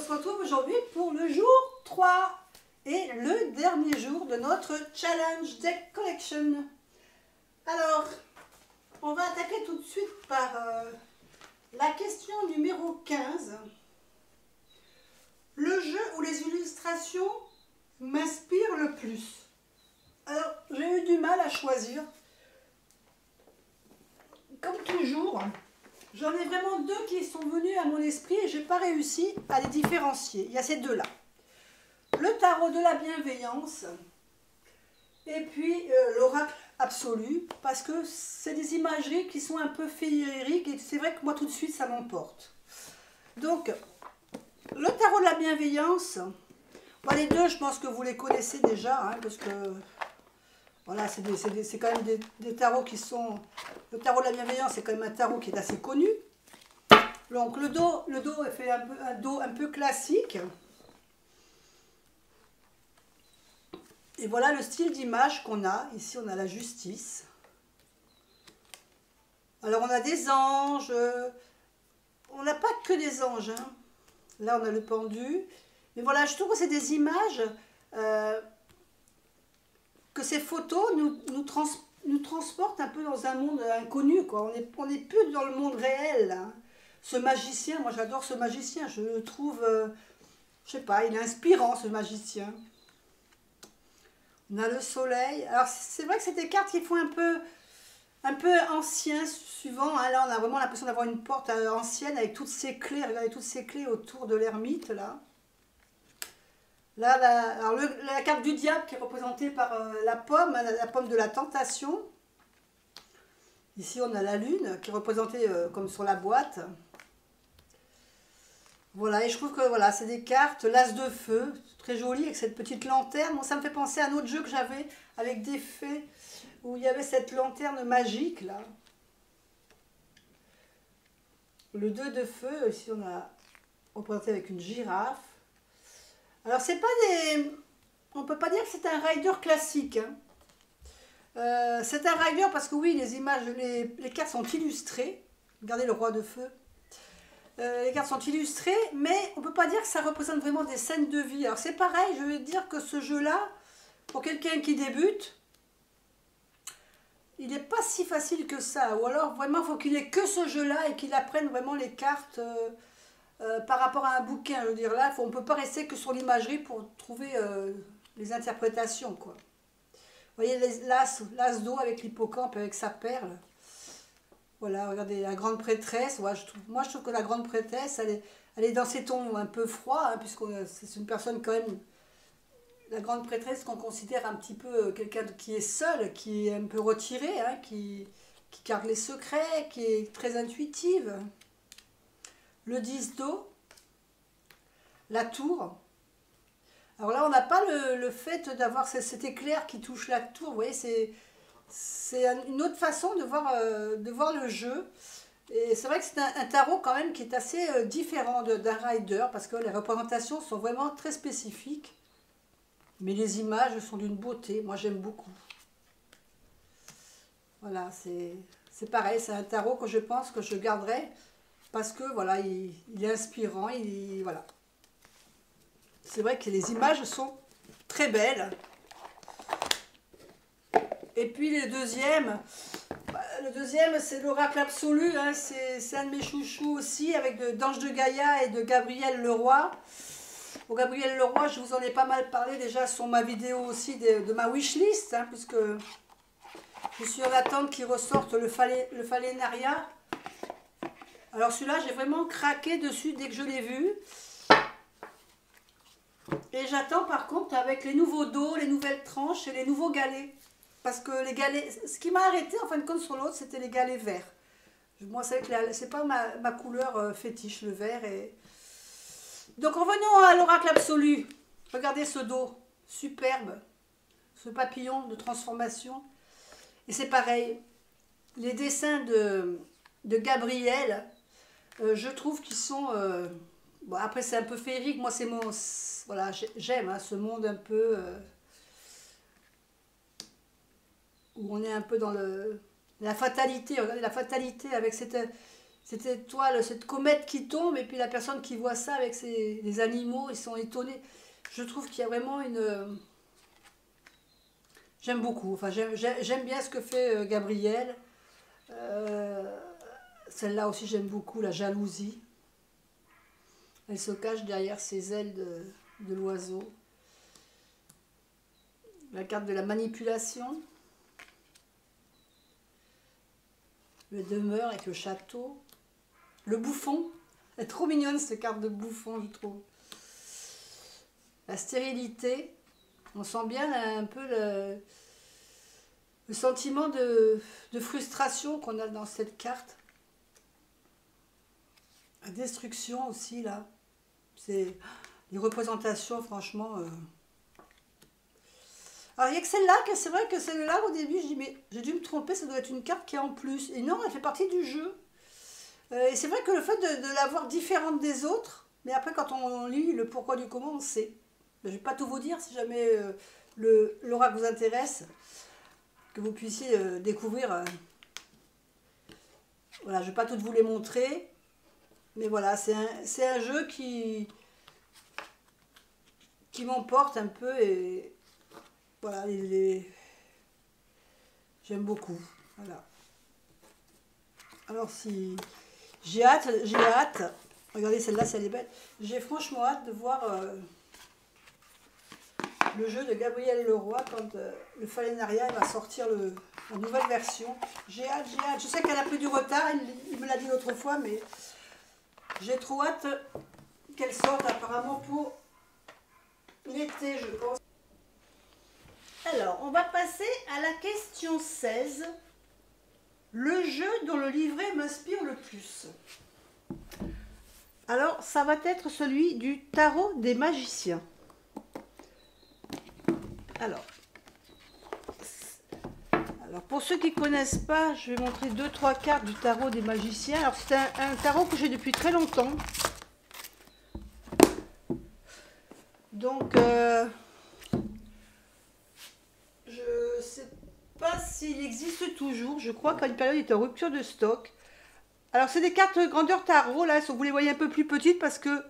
se retrouve aujourd'hui pour le jour 3 et le dernier jour de notre Challenge Deck Collection. Alors, on va attaquer tout de suite par la question numéro 15. Le jeu où les illustrations m'inspirent le plus. Alors, j'ai eu du mal à choisir. Comme toujours, j'en ai vraiment deux qui sont venus à mon esprit et je n'ai pas réussi à les différencier. Il y a ces deux-là. Le tarot de la bienveillance et puis l'oracle absolu, parce que c'est des imageries qui sont un peu féeriques et c'est vrai que moi tout de suite ça m'emporte. Donc, le tarot de la bienveillance, bon, les deux je pense que vous les connaissez déjà, hein, parce que voilà, c'est quand même des tarots qui sont... Le tarot de la bienveillance, c'est quand même un tarot qui est assez connu. Donc le dos fait un dos un peu classique. Et voilà le style d'image qu'on a. Ici, on a la justice. Alors, on a des anges. On n'a pas que des anges, hein. Là, on a le pendu. Mais voilà, je trouve que c'est des images... que ces photos nous transportent un peu dans un monde inconnu, quoi. On n'est plus dans le monde réel, hein. Ce magicien, moi j'adore ce magicien, je le trouve, je sais pas, il est inspirant ce magicien. On a le soleil. Alors c'est vrai que c'est des cartes qui font un peu ancien, suivant, hein. Là on a vraiment l'impression d'avoir une porte ancienne avec toutes ces clés, regardez toutes ces clés autour de l'ermite, là. Là, alors la carte du diable qui est représentée par la pomme de la tentation. Ici, on a la lune qui est représentée comme sur la boîte. Voilà, et je trouve que voilà, c'est des cartes, l'as de feu, très joli avec cette petite lanterne. Bon, ça me fait penser à un autre jeu que j'avais avec des fées, où il y avait cette lanterne magique, là. Le 2 de feu, ici on a représenté avec une girafe. Alors, c'est pas des... On peut pas dire que c'est un rider classique, hein. C'est un rider parce que oui, les images, les cartes sont illustrées. Regardez le roi de feu. Les cartes sont illustrées, mais on peut pas dire que ça représente vraiment des scènes de vie. Alors, c'est pareil, je vais dire que ce jeu-là, pour quelqu'un qui débute, il n'est pas si facile que ça. Ou alors, vraiment, il faut qu'il ait que ce jeu-là et qu'il apprenne vraiment les cartes... par rapport à un bouquin, je veux dire, là, on ne peut pas rester que sur l'imagerie pour trouver les interprétations, quoi. Vous voyez l'as d'eau avec l'hippocampe, avec sa perle. Voilà, regardez, la grande prêtresse. Ouais, moi, je trouve que la grande prêtresse, elle est dans ses tons un peu froids, hein, puisque c'est une personne quand même... La grande prêtresse qu'on considère un petit peu quelqu'un qui est seul, qui est un peu retiré, hein, qui garde les secrets, qui est très intuitive. Le 10 d'eau, la tour. Alors là, on n'a pas le fait d'avoir cet éclair qui touche la tour. Vous voyez, c'est une autre façon de voir le jeu. Et c'est vrai que c'est un tarot quand même qui est assez différent d'un rider, parce que les représentations sont vraiment très spécifiques. Mais les images sont d'une beauté. Moi, j'aime beaucoup. Voilà, c'est pareil. C'est un tarot que je pense que je garderai. Parce que voilà, il est inspirant, voilà. C'est vrai que les images sont très belles. Et puis le deuxième c'est l'oracle absolu, hein, c'est un de mes chouchous aussi, avec d'Ange de Gaïa et de Gabriel Leroy. Bon, Gabriel Leroy, je vous en ai pas mal parlé déjà sur ma vidéo aussi de ma wishlist, hein, puisque je suis en attente qu'il ressorte le Falénaria. Alors celui-là, j'ai vraiment craqué dessus dès que je l'ai vu. Et j'attends par contre avec les nouveaux dos, les nouvelles tranches et les nouveaux galets. Parce que les galets, ce qui m'a arrêté en fin de compte sur l'autre, c'était les galets verts. Moi, c'est pas ma couleur fétiche, le vert. Donc revenons à l'oracle absolu. Regardez ce dos, superbe. Ce papillon de transformation. Et c'est pareil, les dessins de Gabriel... je trouve qu'ils sont... bon, après, c'est un peu féerique. Moi, c'est mon... Voilà, j'aime hein, ce monde un peu... où on est un peu dans la fatalité. Regardez la fatalité avec cette... cette étoile, cette comète qui tombe, et puis la personne qui voit ça avec les animaux, ils sont étonnés. Je trouve qu'il y a vraiment une... J'aime beaucoup, enfin j'aime bien ce que fait Gabriel. Celle-là aussi j'aime beaucoup, la jalousie. Elle se cache derrière ses ailes de l'oiseau. La carte de la manipulation. Le demeure avec le château. Le bouffon. Elle est trop mignonne cette carte de bouffon, je trouve. La stérilité. On sent bien là, un peu le sentiment de frustration qu'on a dans cette carte. La destruction aussi, là. C'est les représentations, franchement. Alors, il n'y a que celle-là, c'est vrai que celle-là, au début, je dis, mais j'ai dû me tromper, ça doit être une carte qui est en plus. Et non, elle fait partie du jeu. Et c'est vrai que le fait de l'avoir différente des autres, mais après, quand on lit le pourquoi du comment, on sait. Je ne vais pas tout vous dire, si jamais l'oracle vous intéresse, que vous puissiez découvrir. Voilà, je ne vais pas toutes vous les montrer. Mais voilà, c'est un jeu qui m'emporte un peu et voilà, j'aime beaucoup. Voilà. Alors si j'ai hâte, regardez celle-là, elle est belle. J'ai franchement hâte de voir le jeu de Gabriel Leroy quand le Falénaria va sortir la nouvelle version. J'ai hâte. Je sais qu'elle a pris du retard, il me l'a dit l'autre fois, mais j'ai trop hâte qu'elle sorte apparemment pour l'été, je pense. Alors, on va passer à la question 16. Le jeu dont le livret m'inspire le plus. Alors, ça va être celui du tarot des magiciens. Alors pour ceux qui ne connaissent pas, je vais montrer 2-3 cartes du tarot des magiciens. Alors, c'est un tarot que j'ai depuis très longtemps. Donc, je ne sais pas s'il existe toujours. Je crois qu'à une période, il était en rupture de stock. Alors, c'est des cartes grandeur tarot. Là, vous les voyez un peu plus petites parce que,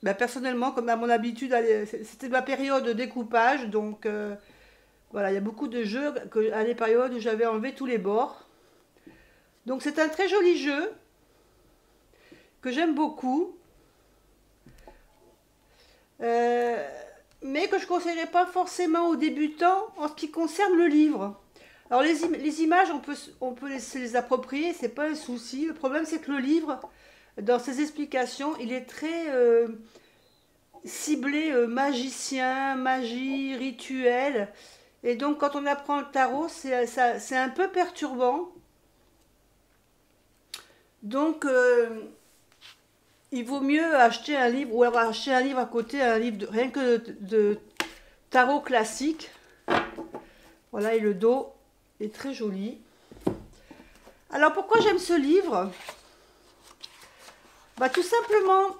ben, personnellement, comme à mon habitude, c'était ma période de découpage. Donc, voilà, il y a beaucoup de jeux à des périodes où j'avais enlevé tous les bords. Donc, c'est un très joli jeu que j'aime beaucoup. Mais que je ne conseillerais pas forcément aux débutants en ce qui concerne le livre. Alors les images, on peut les approprier, c'est pas un souci. Le problème, c'est que le livre, dans ses explications, il est très ciblé magicien, magie, rituel. Et donc, quand on apprend le tarot, c'est un peu perturbant. Donc, il vaut mieux acheter un livre ou avoir acheté un livre à côté, un livre rien que de tarot classique. Voilà, et le dos est très joli. Alors, pourquoi j'aime ce livre? Bah, tout simplement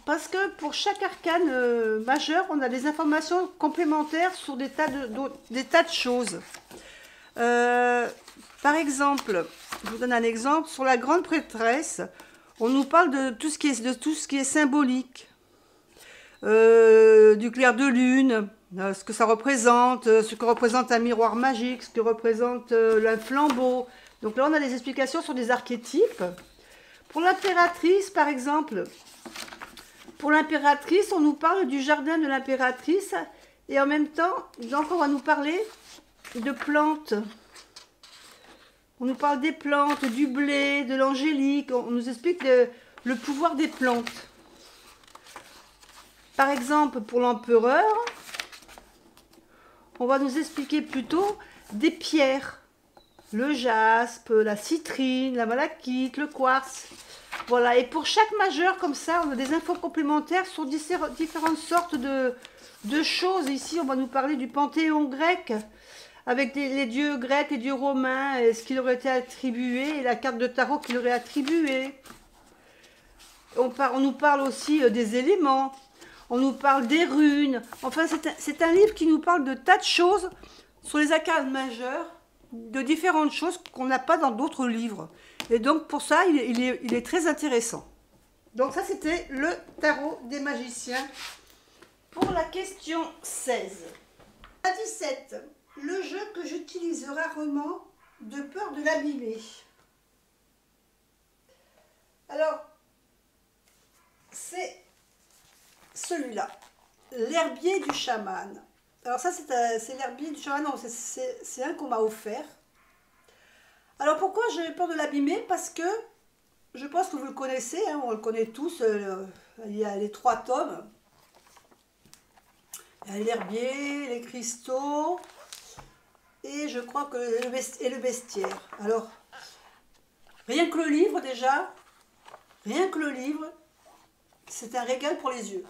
parce que pour chaque arcane majeur, on a des informations complémentaires sur des tas de choses. Par exemple, je vous donne un exemple, sur la grande prêtresse, on nous parle de tout ce qui est symbolique, du clair de lune, ce que ça représente, ce que représente un miroir magique, ce que représente un flambeau. Donc là, on a des explications sur des archétypes. Pour l'impératrice, par exemple, on nous parle du jardin de l'impératrice et en même temps, donc on va nous parler de plantes. On nous parle des plantes, du blé, de l'angélique. On nous explique le pouvoir des plantes. Par exemple, pour l'empereur, on va nous expliquer plutôt des pierres. Le jaspe, la citrine, la malachite, le quartz. Voilà, et pour chaque majeur, comme ça, on a des infos complémentaires sur différentes sortes de choses. Ici, on va nous parler du panthéon grec, avec les dieux grecs, les dieux romains, et ce qui leur était attribué, et la carte de tarot qui leur est attribuée. On nous parle aussi des éléments, on nous parle des runes. Enfin, c'est un livre qui nous parle de tas de choses sur les arcanes majeures. de différentes choses qu'on n'a pas dans d'autres livres. Et donc pour ça, il est très intéressant. Donc ça, c'était le tarot des magiciens pour la question 16. À 17, le jeu que j'utilise rarement de peur de l'abîmer. Alors, c'est celui-là, l'herbier du chaman. Alors ça, c'est l'herbier du chaman, non, c'est un qu'on m'a offert. Alors pourquoi j'ai peur de l'abîmer? Parce que je pense que vous le connaissez, hein, on le connaît tous, il y a les 3 tomes. Il y a l'herbier, les cristaux, et je crois que le bestiaire. Alors, rien que le livre déjà, c'est un régal pour les yeux.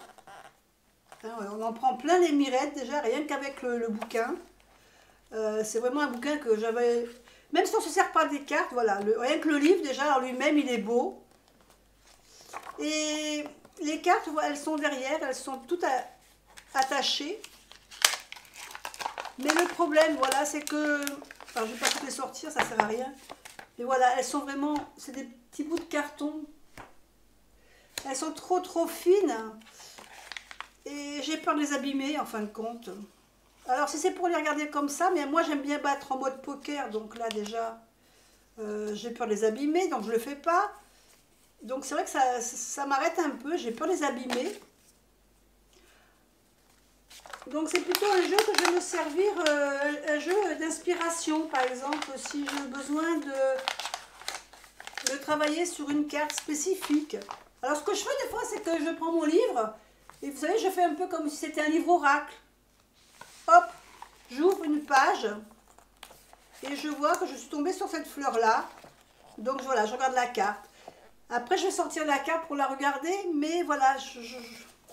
Hein, on en prend plein les mirettes déjà, rien qu'avec le bouquin. C'est vraiment un bouquin que j'avais... Même si on ne se sert pas des cartes, voilà, rien que le livre déjà en lui-même, il est beau. Et les cartes, elles sont derrière, elles sont toutes attachées. Mais le problème, voilà, c'est que... Alors, je ne vais pas toutes les sortir, ça ne sert à rien. Mais voilà, elles sont vraiment... C'est des petits bouts de carton. Elles sont trop fines. Et j'ai peur de les abîmer, en fin de compte. Alors, si c'est pour les regarder comme ça, mais moi, j'aime bien battre en mode poker. Donc là, déjà, j'ai peur de les abîmer, donc je ne le fais pas. Donc, c'est vrai que ça m'arrête un peu. J'ai peur de les abîmer. Donc, c'est plutôt un jeu que je vais me servir, un jeu d'inspiration, par exemple, si j'ai besoin de travailler sur une carte spécifique. Alors, ce que je fais des fois, c'est que je prends mon livre, et vous savez, je fais un peu comme si c'était un livre oracle. Hop, j'ouvre une page, et je vois que je suis tombée sur cette fleur-là. Donc, voilà, je regarde la carte. Après, je vais sortir la carte pour la regarder, mais voilà,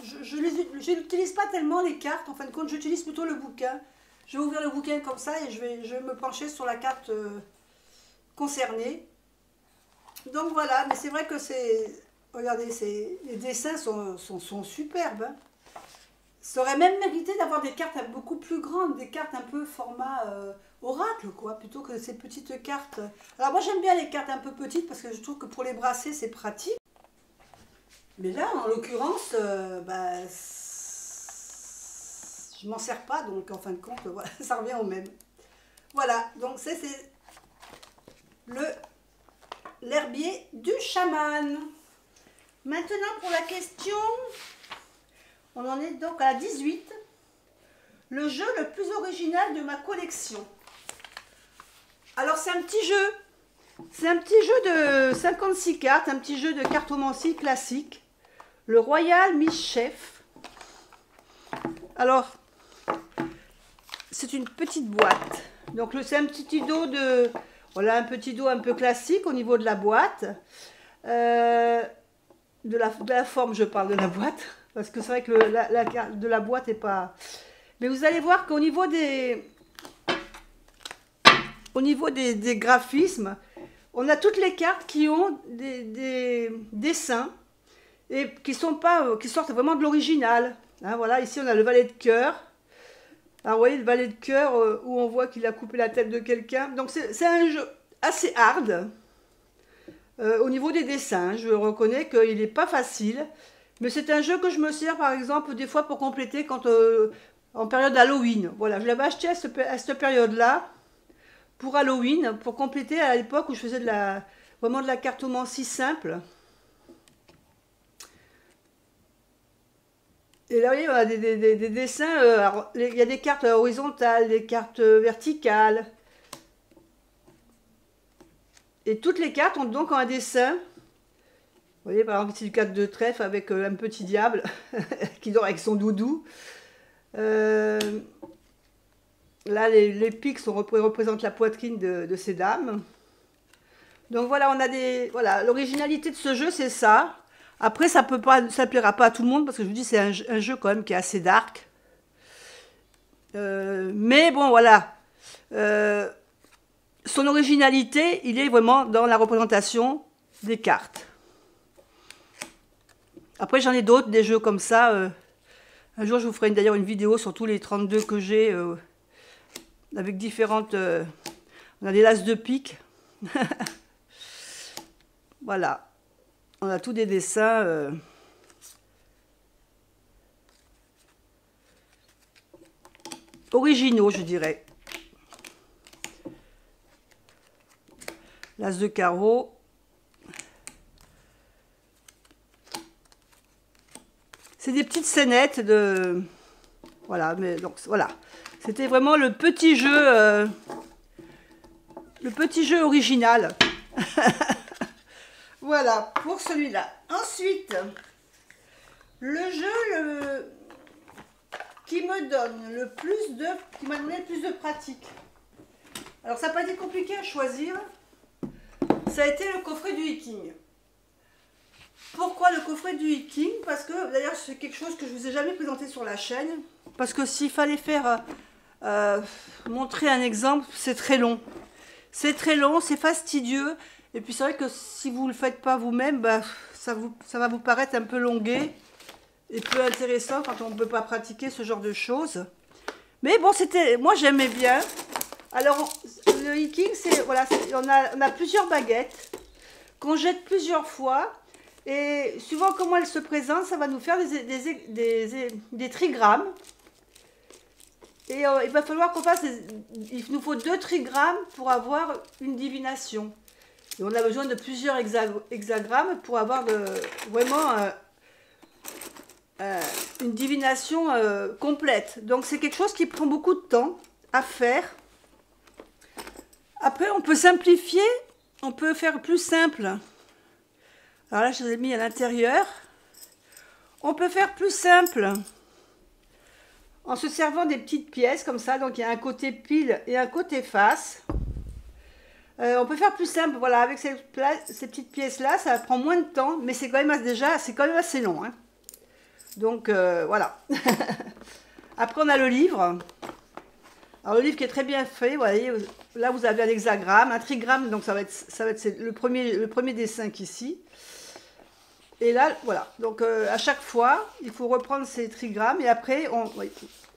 je n'utilise pas tellement les cartes, en fin de compte, j'utilise plutôt le bouquin. Je vais ouvrir le bouquin comme ça et je vais me pencher sur la carte concernée. Donc voilà, mais c'est vrai que regardez, les dessins sont superbes. Hein. Ça aurait même mérité d'avoir des cartes beaucoup plus grandes, des cartes un peu format oracle, quoi, plutôt que ces petites cartes. Alors moi j'aime bien les cartes un peu petites parce que je trouve que pour les brasser c'est pratique. Mais là, en l'occurrence, je m'en sers pas, donc en fin de compte, voilà, ça revient au même. Voilà, donc c'est l'herbier du chaman. Maintenant, pour la question, on en est donc à 18. Le jeu le plus original de ma collection. Alors, c'est un petit jeu. C'est un petit jeu de 56 cartes, un petit jeu de cartomancie classique. Le Royal Mischief. Alors, c'est une petite boîte. Donc, c'est un petit dos voilà, un petit dos un peu classique au niveau de la boîte. De la forme, je parle de la boîte. Parce que c'est vrai que la carte de la boîte n'est pas... Mais vous allez voir qu'au niveau des graphismes, on a toutes les cartes qui ont des dessins et qui sortent vraiment de l'original. Hein, voilà, ici on a le valet de cœur. Alors vous voyez le valet de cœur où on voit qu'il a coupé la tête de quelqu'un. Donc c'est un jeu assez hard au niveau des dessins. Je reconnais qu'il n'est pas facile. Mais c'est un jeu que je me sers par exemple des fois pour compléter quand en période Halloween. Voilà, je l'avais acheté à cette période-là pour Halloween, pour compléter à l'époque où je faisais vraiment de la cartomancie simple. Et là, vous voyez, on a des dessins. Alors, il y a des cartes horizontales, des cartes verticales. Et toutes les cartes ont donc un dessin. Vous voyez, par exemple, ici, du 4 de trèfle avec un petit diable qui dort avec son doudou. Là, les pics représentent la poitrine de ces dames. Donc voilà, on a voilà, l'originalité de ce jeu, c'est ça. Après, ça plaira pas à tout le monde parce que je vous dis, c'est un jeu quand même qui est assez dark. Mais bon, voilà. Son originalité, il est vraiment dans la représentation des cartes. Après, j'en ai d'autres, des jeux comme ça. Un jour, je vous ferai d'ailleurs une vidéo sur tous les 32 que j'ai, avec différentes... On a des laces de pique. Voilà. On a tous des dessins. Originaux, je dirais. L'as de carreau. C'est des petites scénettes de... Voilà, mais donc voilà. C'était vraiment le petit jeu original. Voilà, pour celui-là. Ensuite, le jeu qui me donne le plus de... qui m'a donné le plus de pratique. Alors, ça n'a pas été compliqué à choisir. Ça a été le coffret du hiking. Pourquoi le coffret du hiking? Parce que, d'ailleurs, c'est quelque chose que je ne vous ai jamais présenté sur la chaîne. Parce que s'il fallait faire... montrer un exemple, c'est très long. C'est très long, c'est fastidieux. Et puis c'est vrai que si vous ne le faites pas vous-même, bah, ça va vous paraître un peu longuet et peu intéressant quand on ne peut pas pratiquer ce genre de choses. Mais bon, moi j'aimais bien. Alors, le hiking, c'est voilà, on a plusieurs baguettes qu'on jette plusieurs fois. Et suivant comment elles se présentent, ça va nous faire des trigrammes. Et il va falloir qu'on fasse, il nous faut 2 trigrammes pour avoir une divination. Et on a besoin de plusieurs hexagrammes pour avoir vraiment une divination complète. Donc c'est quelque chose qui prend beaucoup de temps à faire. Après on peut simplifier, on peut faire plus simple. Alors là je les ai mis à l'intérieur. On peut faire plus simple. En se servant des petites pièces comme ça, donc il y a un côté pile et un côté face. On peut faire plus simple, voilà, avec ces petites pièces-là, ça prend moins de temps, mais c'est quand même assez long. Hein. Donc voilà. Après on a le livre. Alors le livre qui est très bien fait, vous voyez, là vous avez un hexagramme, un trigramme, donc ça va être le premier dessin qu'ici. Et là, voilà, donc à chaque fois, il faut reprendre ces trigrammes et après,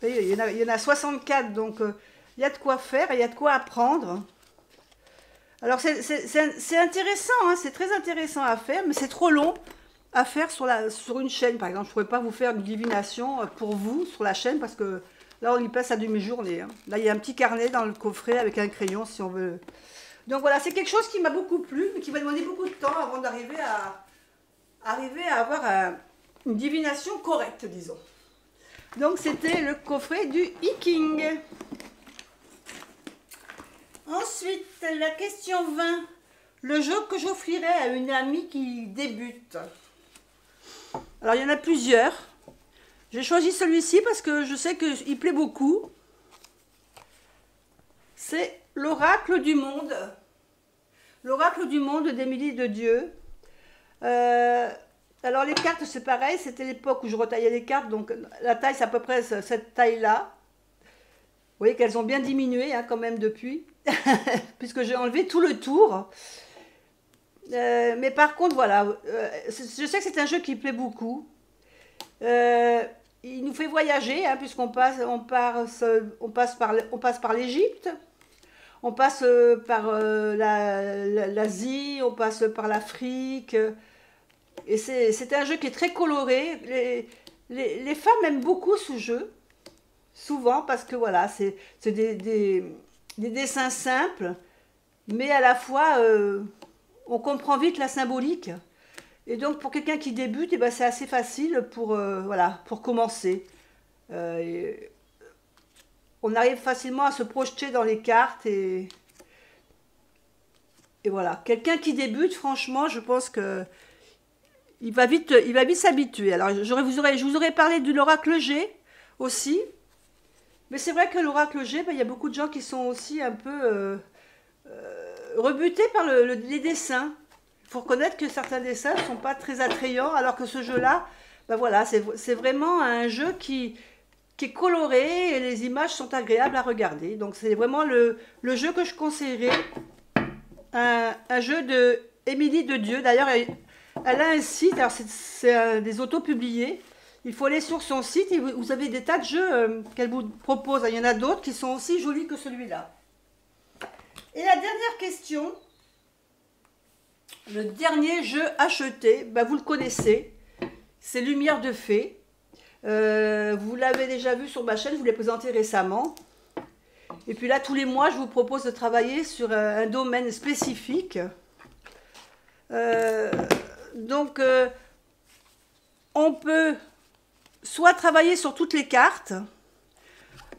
il y en a 64, donc il y a de quoi faire et il y a de quoi apprendre. Alors c'est intéressant, hein, c'est très intéressant à faire, mais c'est trop long à faire sur une chaîne. Par exemple, je ne pourrais pas vous faire une divination pour vous sur la chaîne parce que là, on y passe à demi-journée. Hein. Là, il y a un petit carnet dans le coffret avec un crayon si on veut. Donc voilà, c'est quelque chose qui m'a beaucoup plu, mais qui va demander beaucoup de temps avant d'arriver à avoir une divination correcte, disons. Donc c'était le coffret du hiking. Ensuite, la question 20. Le jeu que j'offrirais à une amie qui débute. Alors il y en a plusieurs. J'ai choisi celui-ci parce que je sais qu'il plaît beaucoup. C'est l'Oracle du Monde. L'Oracle du Monde d'Émilie de Dieu. Alors les cartes c'est pareil, c'était l'époque où je retaillais les cartes, donc la taille c'est à peu près cette taille-là. Vous voyez qu'elles ont bien diminué hein, quand même depuis, puisque j'ai enlevé tout le tour. Mais par contre voilà, je sais que c'est un jeu qui plaît beaucoup. Il nous fait voyager, hein, puisqu'on passe par l'Égypte. On passe par l'Asie, on passe par l'Afrique. Et c'est un jeu qui est très coloré. Les femmes aiment beaucoup ce jeu, souvent, parce que voilà, c'est des dessins simples, mais à la fois, on comprend vite la symbolique. Et donc, pour quelqu'un qui débute, eh ben, c'est assez facile pour commencer. On arrive facilement à se projeter dans les cartes et voilà. Quelqu'un qui débute, franchement, je pense que il va vite s'habituer. Alors, je vous aurais parlé de l'oracle G aussi. Mais c'est vrai que l'oracle G, ben, il y a beaucoup de gens qui sont aussi un peu rebutés par les dessins. Il faut reconnaître que certains dessins ne sont pas très attrayants, alors que ce jeu-là, ben voilà, c'est vraiment un jeu qui est coloré et les images sont agréables à regarder. Donc c'est vraiment le jeu que je conseillerais. Un jeu de Émilie de Dieu. D'ailleurs, elle a un site, alors c'est des auto-publiés. Il faut aller sur son site et vous avez des tas de jeux qu'elle vous propose. Il y en a d'autres qui sont aussi jolis que celui-là. Et la dernière question, le dernier jeu acheté, ben vous le connaissez, c'est Lumière de Fée. Vous l'avez déjà vu sur ma chaîne, je vous l'ai présenté récemment. Et puis là, tous les mois, je vous propose de travailler sur un domaine spécifique. On peut soit travailler sur toutes les cartes,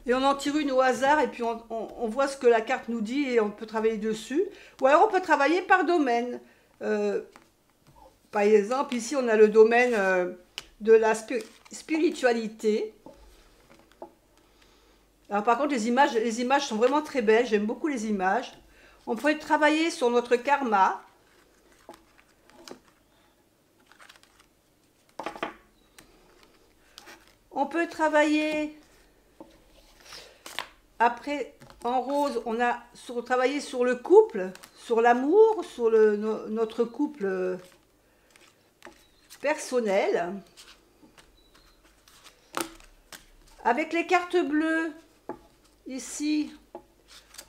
et on en tire une au hasard, et puis on voit ce que la carte nous dit, et on peut travailler dessus. Ou alors on peut travailler par domaine. Par exemple, ici, on a le domaine de la spiritualité. Alors par contre, les images sont vraiment très belles, j'aime beaucoup les images. On pourrait travailler sur notre karma. On peut travailler, après, en rose, on a travaillé sur le couple, sur l'amour, sur notre couple personnel. Avec les cartes bleues, ici,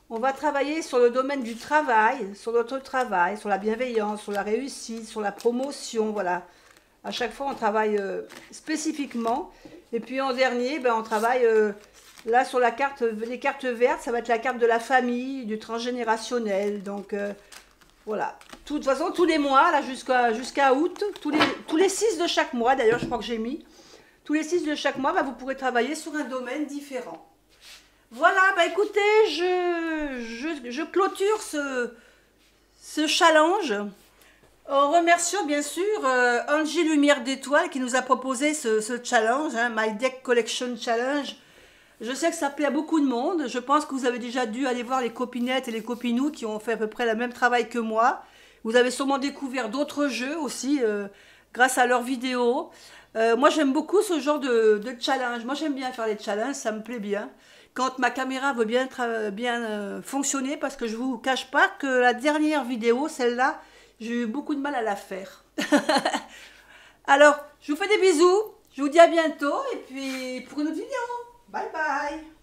on va travailler sur le domaine du travail, sur notre travail, sur la bienveillance, sur la réussite, sur la promotion, voilà. À chaque fois, on travaille spécifiquement. Et puis en dernier, ben, on travaille là sur les cartes vertes, ça va être la carte de la famille, du transgénérationnel. Donc voilà. De toute façon, tous les mois, là jusqu'à août, tous les 6 de chaque mois, d'ailleurs, je crois que j'ai mis, tous les 6 de chaque mois, ben, vous pourrez travailler sur un domaine différent. Voilà, bah écoutez, je clôture ce challenge en remerciant bien sûr Angie Lumière d'Étoile qui nous a proposé ce challenge, hein, My Deck Collection Challenge. Je sais que ça plaît à beaucoup de monde, je pense que vous avez déjà dû aller voir les copinettes et les copinous qui ont fait à peu près le même travail que moi. Vous avez sûrement découvert d'autres jeux aussi grâce à leurs vidéos. Moi j'aime beaucoup ce genre de challenge, moi j'aime bien faire les challenges, ça me plaît bien. Quand ma caméra veut bien fonctionner, parce que je ne vous cache pas que la dernière vidéo, celle-là, j'ai eu beaucoup de mal à la faire. Alors, je vous fais des bisous, je vous dis à bientôt, et puis pour une autre vidéo. Bye bye.